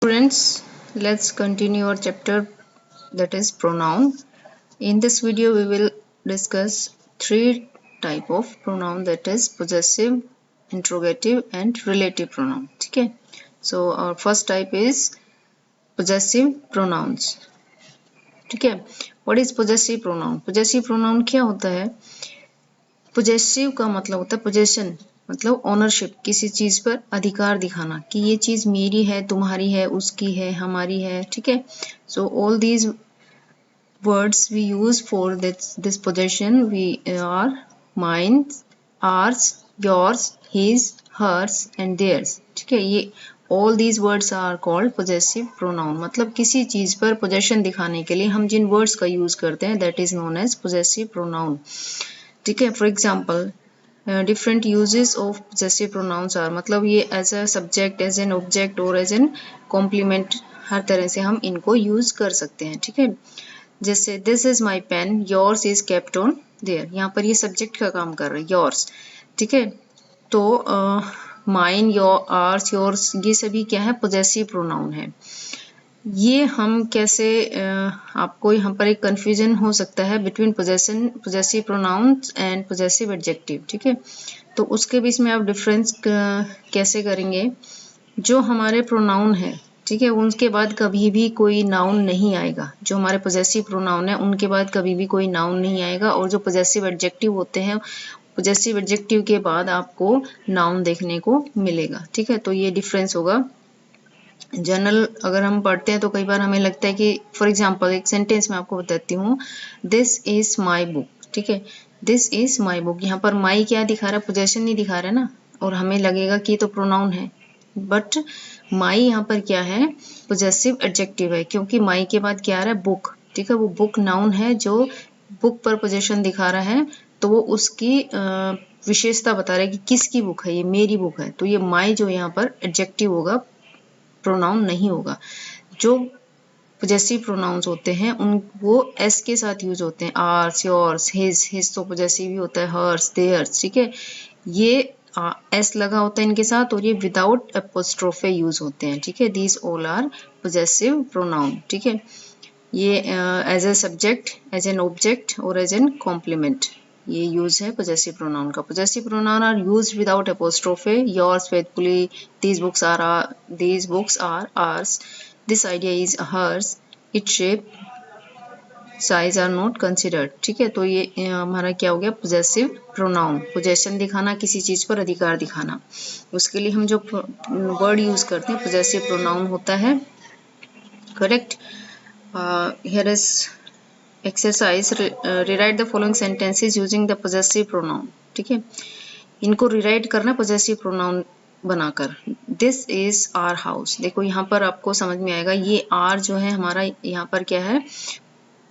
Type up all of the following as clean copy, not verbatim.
Students, let's continue our chapter, that is pronoun. In this video we will discuss three type of pronoun, that is possessive, interrogative and relative pronoun. ठीक है, so our first type is possessive pronouns. ठीक है, what is possessive pronoun? Possessive pronoun क्या होता है? Possessive का मतलब होता है पोजेशन, मतलब ओनरशिप, किसी चीज पर अधिकार दिखाना कि ये चीज मेरी है, तुम्हारी है, उसकी है, हमारी है. ठीक है, so all these words we use for this possession we are mine, ours, yours, his, hers and theirs. ठीक है, ये all these words are called possessive pronoun. मतलब किसी चीज पर पोजेशन दिखाने के लिए हम जिन वर्ड्स का यूज करते हैं that is known as possessive pronoun. ठीक है, for example different uses of possessive pronouns are, मतलब ये as a subject, as an object और एज एन कॉम्प्लीमेंट, हर तरह से हम इनको यूज कर सकते हैं. ठीक है, जैसे this is my pen, yours is kept on there. यहाँ पर ये सब्जेक्ट का काम कर रहा है, योर्स. ठीक है, तो माइन, योर, आर्स, योर्स, ये सभी क्या है? पोजेसिव प्रोनाउन है. ये हम कैसे, आपको यहाँ पर एक कंफ्यूजन हो सकता है between possessive pronouns and possessive adjective. ठीक है, तो उसके बीच में आप डिफरेंस कैसे करेंगे? जो हमारे प्रोनाउन है, ठीक है, उनके बाद कभी भी कोई नाउन नहीं आएगा. जो हमारे पोजेसिव प्रोनाउन है उनके बाद कभी भी कोई नाउन नहीं आएगा, और जो पोजेसिव एडजेक्टिव होते हैं, पोजेसिव एडजेक्टिव के बाद आपको नाउन देखने को मिलेगा. ठीक है, तो ये डिफरेंस होगा. जनरल अगर हम पढ़ते हैं तो कई बार हमें लगता है कि, फॉर एग्जाम्पल एक सेंटेंस में आपको बताती हूँ, दिस इज माई बुक. ठीक है, दिस इज माई बुक, यहाँ पर माई क्या दिखा रहा है? पोजेशन नहीं दिखा रहा है ना, और हमें लगेगा कि ये तो प्रोनाउन है, बट माई यहाँ पर क्या है? पोजेसिव एडजेक्टिव है, क्योंकि माई के बाद क्या आ रहा है? बुक. ठीक है, वो बुक नाउन है जो बुक पर पोजेशन दिखा रहा है, तो वो उसकी विशेषता बता रहा है कि किसकी बुक है, ये मेरी बुक है. तो ये माई जो यहाँ पर एडजेक्टिव होगा, प्रोनाउन नहीं होगा. जो पोजेसिव प्रोनाउंस होते हैं उन वो एस के साथ यूज होते हैं, आर्स, योर्स, हिज तो पोजेसिव ही होता है, हर्स, देयर्स. ठीक है, ये एस लगा होता है इनके साथ, और ये विदाउट एपोस्ट्रोफे यूज होते हैं. ठीक है, these all are possessive pronoun. ठीक है, ये as a subject, as an object और एज एन कॉम्प्लीमेंट ये यूज है पोजेसिव प्रोनाउन का. Possessive pronoun are use without apostrophe. Yours faithfully, these books are ours, this idea is hers, its shape, size are not considered. ठीक है, तो ये हमारा क्या हो गया? Possessive pronoun. पोजेशन दिखाना, किसी चीज पर अधिकार दिखाना, उसके लिए हम जो वर्ड यूज करते हैं पोजेसिव प्रोनाउन होता है. Correct. Here is exercise, rewrite the following sentences using the possessive pronoun. ठीक है, इनको रिराइट करना possessive pronoun बनाकर. This is our house. देखो यहाँ पर आपको समझ में आएगा, ये R जो है हमारा यहाँ पर क्या है?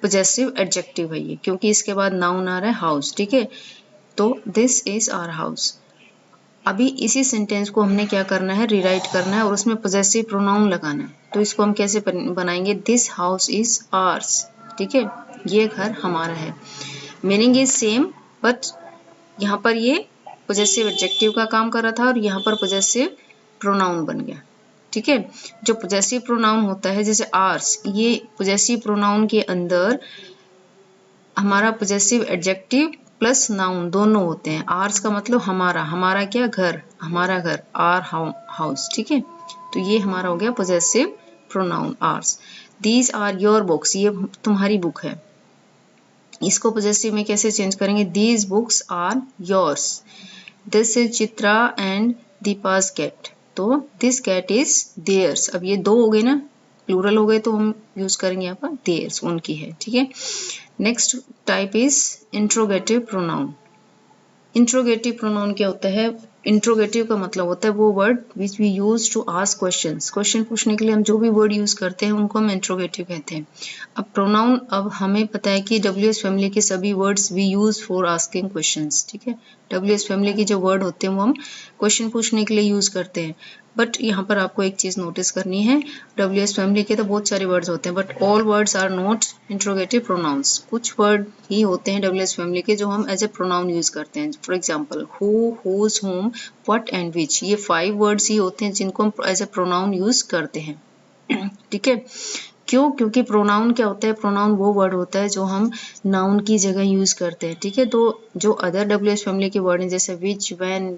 possessive adjective है ये, क्योंकि इसके बाद नाउन आ रहा है house. ठीक है, तो this is our house. अभी इसी सेंटेंस को हमने क्या करना है? रिराइट करना है, और उसमें पोजेसिव प्रोनाउन लगाना है. तो इसको हम कैसे बनाएंगे? This house is hours. ठीक है, ये घर हमारा है. मीनिंग इज सेम, बट यहाँ पर ये पोजेसिव एडजेक्टिव का काम कर रहा था, और यहाँ पर पोजेसिव प्रोनाउन बन गया. ठीक है, जो पोजेसिव प्रोनाउन होता है जैसे आर्स, ये पोजेसिव प्रोनाउन के अंदर हमारा पोजेसिव एडजेक्टिव प्लस नाउन दोनों होते हैं. आर्स का मतलब हमारा, हमारा क्या? घर, हमारा घर, आर हाउस. ठीक है, तो ये हमारा हो गया possessive pronoun ours. These are your books, ये तुम्हारी बुक है. इसको पोजेसिव में कैसे चेंज करेंगे? These books are yours. This is Chitra and Deepa's cat, तो दिस कैट इज देयर्स. अब ये दो हो गए ना, प्लूरल हो गए, तो हम यूज करेंगे यहाँ पर देयर्स, उनकी है. ठीक है, next type is interrogative pronoun. Interrogative pronoun क्या होता है? इंट्रोगेटिव का मतलब होता है वो word which we use to ask questions. Question पूछने के लिए हम जो भी वर्ड यूज करते हैं उनको हम इंट्रोगेटिव कहते हैं. अब प्रोनाउन, अब हमें पता है कि WH फैमिली के सभी words we use for asking questions. ठीक है, WH फैमिली के जो वर्ड होते हैं वो हम क्वेश्चन पूछने के लिए यूज करते हैं. बट यहाँ पर आपको एक चीज नोटिस करनी है, WH फैमिली के तो बहुत सारे वर्ड्स होते हैं, but all words are not interrogative pronouns. कुछ वर्ड ही होते हैं WH फैमिली के जो हम एज ए प्रोनाउन यूज करते हैं. फॉर एग्जाम्पल हु, हुज, हुम, व्हाट एंड विच, ये 5 वर्ड्स ही होते हैं जिनको हम एज ए प्रोनाउन यूज करते हैं. ठीक है, क्यों? क्योंकि प्रोनाउन क्या होता है, प्रोनाउन वो वर्ड होता है जो हम नाउन की जगह यूज करते हैं। ठीक है, तो जो अदर डब्ल्यूएच फैमिली के वर्ड हैं जैसे विच, व्हेन,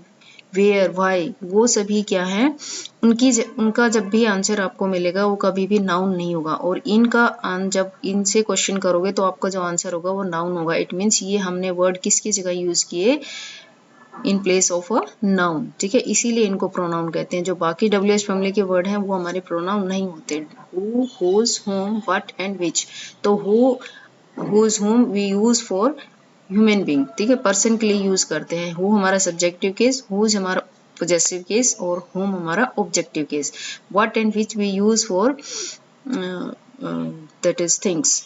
वेयर, व्हाई, वो सभी क्या है, उनका जब भी आंसर आपको मिलेगा वो कभी भी नाउन नहीं होगा। और इनका जब इनसे क्वेश्चन करोगे तो आपका जो आंसर होगा वो नाउन होगा। इट मीन्स ये हमने वर्ड किसकी जगह यूज किए, in place of a noun. ठीक है, इसीलिए इनको प्रोनाउन कहते हैं। जो बाकी डब्ल्यूएच फैमिली के वर्ड हैं वो हमारे प्रोनाउन नहीं होते। Who, whose, whom, what and which. तो who, whose, whom we use for human being. ठीक है, पर्सन के लिए यूज करते हैं। हु हमारा सब्जेक्टिव केस, हुज हमारा पोजेसिव केस और होम हमारा objective case. What and which we use for that is things.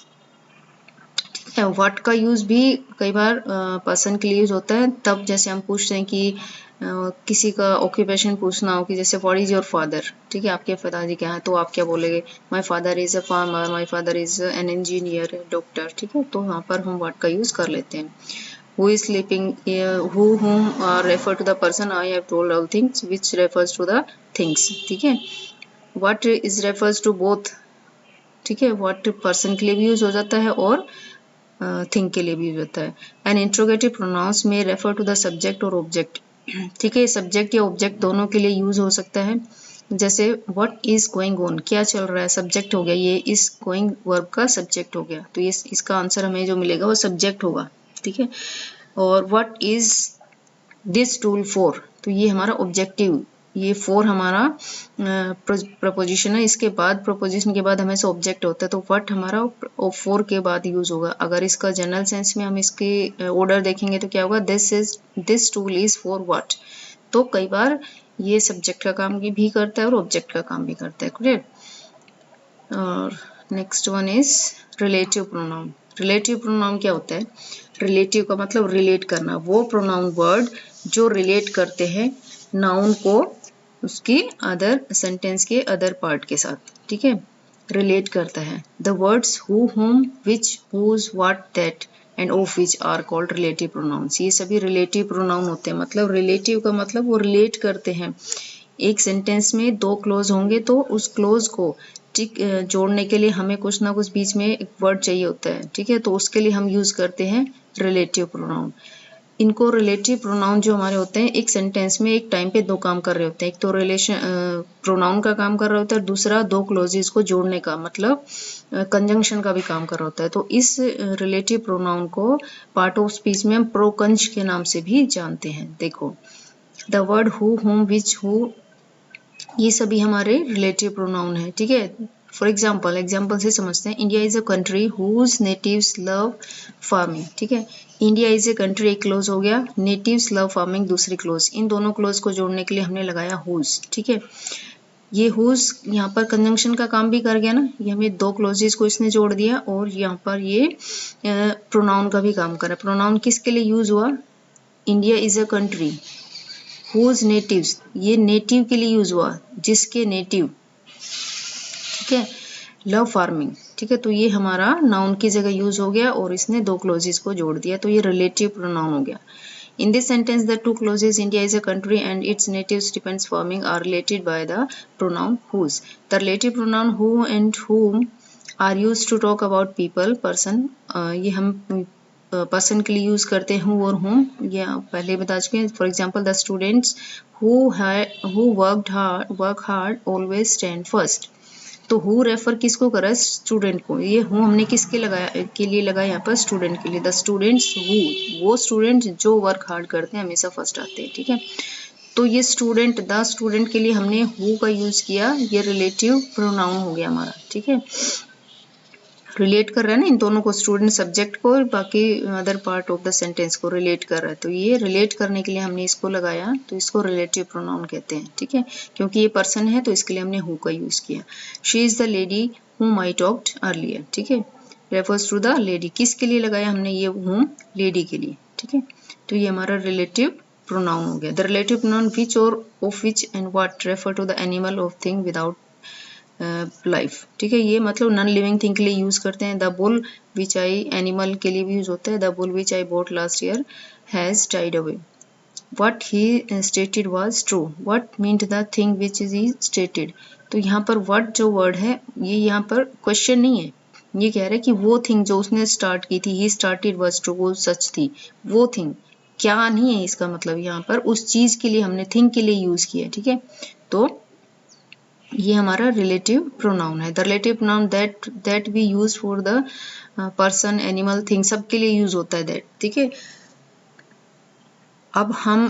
What का यूज भी कई बार पर्सन के लिए यूज होता है। तब जैसे हम पूछते हैं कि किसी का ऑक्यूपेशन पूछना हो कि जैसे व्हाट इज योर फादर। ठीक है, आपके पिताजी क्या है, तो आप क्या बोलेंगे, my father is a farmer, my father is an engineer, doctor. ठीक है, तो वहाँ पर हम व्हाट का यूज कर लेते हैं। Who is sleeping, who, whom refer to the person, I have told all things, which refers to the things. ठीक है, what is refers to both. ठीक है, व्हाट पर्सन के लिए भी यूज हो जाता है और थिंग के लिए भी यूज होता है। एंड इंट्रोगेटिव प्रोनाउंस में रेफर टू द सब्जेक्ट और ऑब्जेक्ट। ठीक है, सब्जेक्ट या ऑब्जेक्ट दोनों के लिए यूज हो सकता है। जैसे व्हाट इज गोइंग ऑन, क्या चल रहा है, सब्जेक्ट हो गया, ये इज गोइंग वर्ब का सब्जेक्ट हो गया, तो ये इसका आंसर हमें जो मिलेगा वो सब्जेक्ट होगा। ठीक है, और what is this tool for, तो ये हमारा ऑब्जेक्टिव, ये फॉर हमारा प्रपोजिशन है। इसके बाद प्रपोजिशन के बाद हमें से ऑब्जेक्ट होता है, तो व्हाट हमारा फॉर के बाद यूज होगा। अगर इसका जनरल सेंस में हम इसके ऑर्डर देखेंगे तो क्या होगा, this tool is for what. तो कई बार ये सब्जेक्ट का काम भी करता है और ऑब्जेक्ट का काम भी करता है। क्लियर। और next one is relative pronoun. Relative pronoun क्या होता है, रिलेटिव का मतलब रिलेट करना। वो प्रोनाउन वर्ड जो रिलेट करते हैं नाउन को उसकी अदर सेंटेंस के अदर पार्ट के साथ। ठीक है, रिलेट करता है। The words who, whom, which, whose, what, that and of which are called relative pronouns. ये सभी रिलेटिव प्रोनाउन होते हैं। मतलब रिलेटिव का मतलब वो रिलेट करते हैं। एक सेंटेंस में दो क्लोज होंगे तो उस क्लोज को ठीक जोड़ने के लिए हमें कुछ ना कुछ बीच में एक वर्ड चाहिए होता है। ठीक है, तो उसके लिए हम यूज करते हैं रिलेटिव प्रोनाउन। इनको रिलेटिव प्रोनाउन जो हमारे होते हैं एक सेंटेंस में एक टाइम पे दो काम कर रहे होते हैं। एक तो रिलेशन प्रोनाउन का काम कर रहा होता है, दूसरा दो क्लोजेस को जोड़ने का मतलब कंजंक्शन का भी काम कर रहा होता है। तो इस रिलेटिव प्रोनाउन को पार्ट ऑफ स्पीच में हम प्रोकंज के नाम से भी जानते हैं। देखो, the word who, whom, which, who, ये सभी हमारे रिलेटिव प्रोनाउन है। ठीक है, फॉर एग्जाम्पल से समझते हैं। India is a country whose natives love farming. ठीक है, इंडिया इज ए कंट्री एक क्लोज हो गया, नेटिव्स लव फार्मिंग दूसरी क्लोज। इन दोनों क्लोज को जोड़ने के लिए हमने लगाया हुज। ठीक है, ये हुज यहाँ पर कंजंक्शन का काम भी कर गया ना, ये हमें दो क्लोजेस को इसने जोड़ दिया और यहाँ पर ये प्रोनाउन का भी काम कर रहा है। प्रोनाउन किसके लिए यूज हुआ, India is a country whose natives, ये नेटिव के लिए यूज हुआ, जिसके नेटिव। ठीक है, लव फार्मिंग। ठीक है, तो ये हमारा नाउन की जगह यूज हो गया और इसने दो क्लोजेस को जोड़ दिया, तो ये रिलेटिव प्रोनाउन हो गया। In this sentence, the two clauses India is a country and its natives depends farming are related by the pronoun whose. The relative pronoun who and whom are used to talk about people, person. ये हम person के लिए use करते हैं who और whom, ये पहले बता चुके हैं। For example, the students who work hard always stand first. तो हु रेफर किसको करा, स्टूडेंट को। ये हु हमने किसके लगाया के लिए लगाया, यहाँ पर स्टूडेंट के लिए। द स्टूडेंट्स हु, वो स्टूडेंट जो वर्क हार्ड करते हैं हमेशा फर्स्ट आते हैं। ठीक है, तो ये स्टूडेंट, द स्टूडेंट के लिए हमने हु का यूज किया, ये रिलेटिव प्रोनाउन हो गया हमारा। ठीक है, रिलेट कर रहा है ना इन दोनों को, स्टूडेंट सब्जेक्ट को और बाकी other part of the sentence को रिलेट कर रहा है। तो ये रिलेट करने के लिए हमने इसको लगाया, तो इसको रिलेटिव प्रोनाउन कहते हैं। ठीक है, क्योंकि ये पर्सन है तो इसके लिए हमने हु का यूज किया। She is the lady whom I talked earlier. ठीक है, रेफर्स टू द लेडी, किसके लिए लगाया हमने ये whom, लेडी के लिए। ठीक है, तो ये हमारा रिलेटिव प्रोनाउन हो गया। द रिलेटिव प्रोनाउन विच और of which and what refer to the animal of thing without life. ठीक है, ये मतलब नॉन लिविंग थिंग के लिए यूज करते हैं। The bull which I, animal के लिए भी यूज होता है। The bull which I bought last year has died away. what he stated was true. What meant the thing which is he stated. तो यहाँ पर what जो word है ये यहाँ पर क्वेश्चन नहीं है, ये कह रहा है कि वो थिंग जो उसने स्टार्ट की थी, ही स्टार्टेड वाज ट्रू, वो सच थी, वो थिंग क्या नहीं है इसका मतलब यहाँ पर उस चीज के लिए हमने थिंग के लिए यूज किया, ठीक है। तो ये हमारा रिलेटिव प्रोनाउन है। The relative pronoun that we use for the person, animal, thing, सबके लिए यूज होता है दैट, ठीक है। अब हम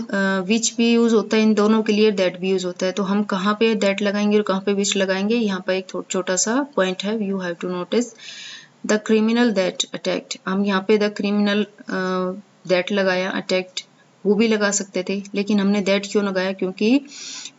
विच भी यूज होता है इन दोनों के लिए, दैट भी यूज होता है। तो हम कहाँ पे दैट लगाएंगे और कहाँ पे विच लगाएंगे, यहाँ पर एक छोटा सा पॉइंट है, you have to notice. The criminal that attacked, हम यहाँ पे द क्रिमिनल दैट लगाया, अटैक्ट वो भी लगा सकते थे, लेकिन हमने दैट क्यों लगाया, क्योंकि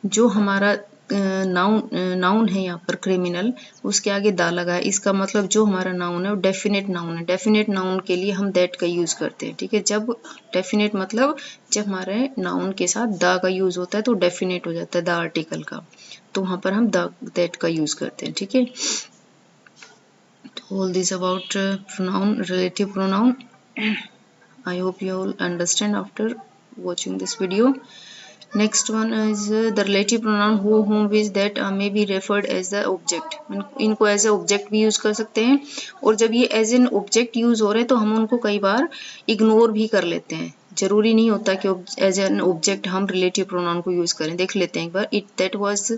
जो हमारा नाउन है यहाँ पर क्रिमिनल, उसके आगे दा लगा है, इसका मतलब जो हमारा नाउन है वो डेफिनेट नाउन है। डेफिनेट नाउन के लिए हम दैट का यूज करते हैं, ठीक है। जब डेफिनेट मतलब जब हमारे नाउन के साथ दा का यूज होता है तो डेफिनेट हो जाता है द आर्टिकल का, तो वहां पर हम दैट का यूज करते हैं, ठीक है। All this about pronoun, relative pronoun. I hope you all understand after watching this video. Next one is the relative pronoun who, whom, which, that may be referred as the object. इनको as a object भी use कर सकते हैं, और जब ये as an object use हो रहे हैं तो हम उनको कई बार इग्नोर भी कर लेते हैं। जरूरी नहीं होता कि as an object हम relative pronoun को यूज करें। देख लेते हैं एक बार। It that was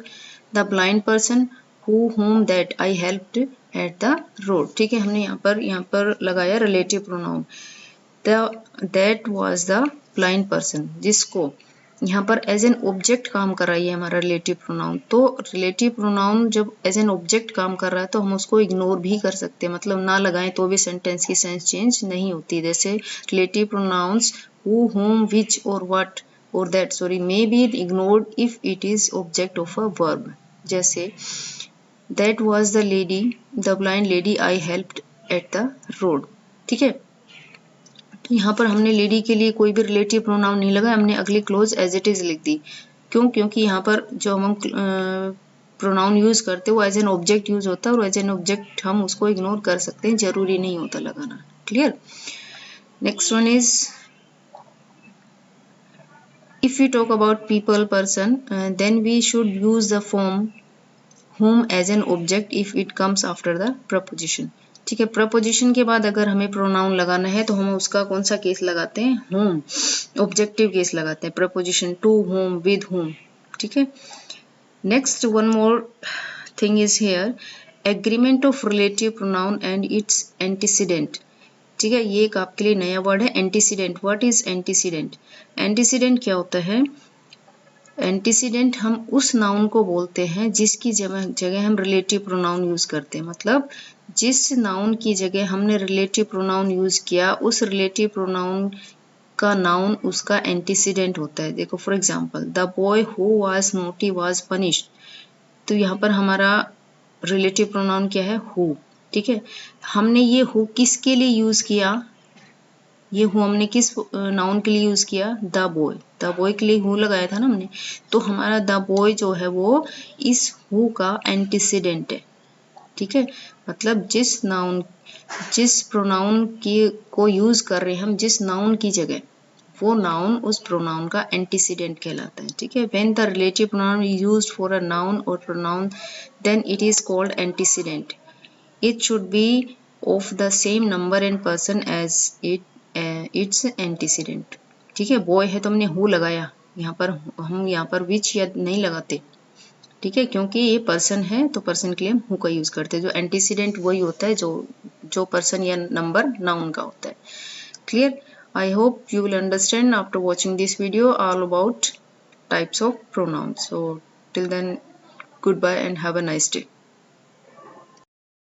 the blind person who, whom, that I helped at the road, ठीक है। हमने यहाँ पर लगाया relative pronoun. That was the blind person, जिसको यहाँ पर एज एन ऑब्जेक्ट काम कर रहा है हमारा रिलेटिव प्रोनाउन। तो रिलेटिव प्रोनाउन जब एज एन ऑब्जेक्ट काम कर रहा है तो हम उसको इग्नोर भी कर सकते हैं, मतलब ना लगाएं तो भी सेंटेंस की सेंस चेंज नहीं होती। जैसे relative pronouns who, whom, which और what और that may be ignored if it is object of a verb। जैसे That was the lady, the blind lady I helped at the road, ठीक है। तो यहाँ पर हमने लेडी के लिए कोई भी रिलेटिव प्रोनाउन नहीं लगा, हमने अगली क्लोज एज इट इज लिख दी। क्यों? क्योंकि यहाँ पर जो हम प्रोनाउन यूज करते हैं वो एज एन ऑब्जेक्ट यूज होता है, और एज एन ऑब्जेक्ट हम उसको इग्नोर कर सकते हैं, जरूरी नहीं होता लगाना। Clear? Next one is if we talk about people, person, then we should use the form whom as an object if it comes after the preposition, ठीक है। प्रपोजिशन के बाद अगर हमें प्रोनाउन लगाना है तो हम उसका कौन सा केस लगाते हैं, whom, ऑब्जेक्टिव केस लगाते हैं। Preposition to, whom, with whom, ठीक है। Next one more thing is here, agreement of relative pronoun and its antecedent, ठीक है। ये एक आपके लिए नया वर्ड है, antecedent. What is antecedent? Antecedent क्या होता है? एंटीसीडेंट हम उस नाउन को बोलते हैं जिसकी जगह हम रिलेटिव प्रोनाउन यूज करते हैं, मतलब जिस नाउन की जगह हमने रिलेटिव प्रोनाउन यूज किया उस रिलेटिव प्रोनाउन का नाउन उसका एंटीसीडेंट होता है। देखो for example, the boy who was naughty was punished, तो यहाँ पर हमारा रिलेटिव प्रोनाउन क्या है, हु, ठीक है। हमने ये हु किसके लिए यूज किया, ये हु हमने किस नाउन के लिए यूज किया, द बॉय। द बॉय के लिए हु लगाया था ना हमने, तो हमारा द बॉय जो है वो इस हु का एंटीसीडेंट है, ठीक है। मतलब जिस प्रोनाउन की को यूज कर रहे हैं हम, जिस नाउन की जगह, वो नाउन उस प्रोनाउन का एंटीसीडेंट कहलाता है, ठीक है। When the relative pronoun is used for a noun और pronoun then it is called antecedent. It should be of the same number and person as its antecedent, ठीक है। बॉय है तो हमने हु लगाया, यहाँ पर हम यहाँ पर विच या नहीं लगाते, ठीक है, क्योंकि ये पर्सन है तो पर्सन के लिए हम हु का यूज करते हैं। जो एंटीसीडेंट वही होता है जो पर्सन या नंबर नाउन का होता है। Clear? I hope you will understand after watching this video all about types of pronouns. So till then, goodbye and have a nice day.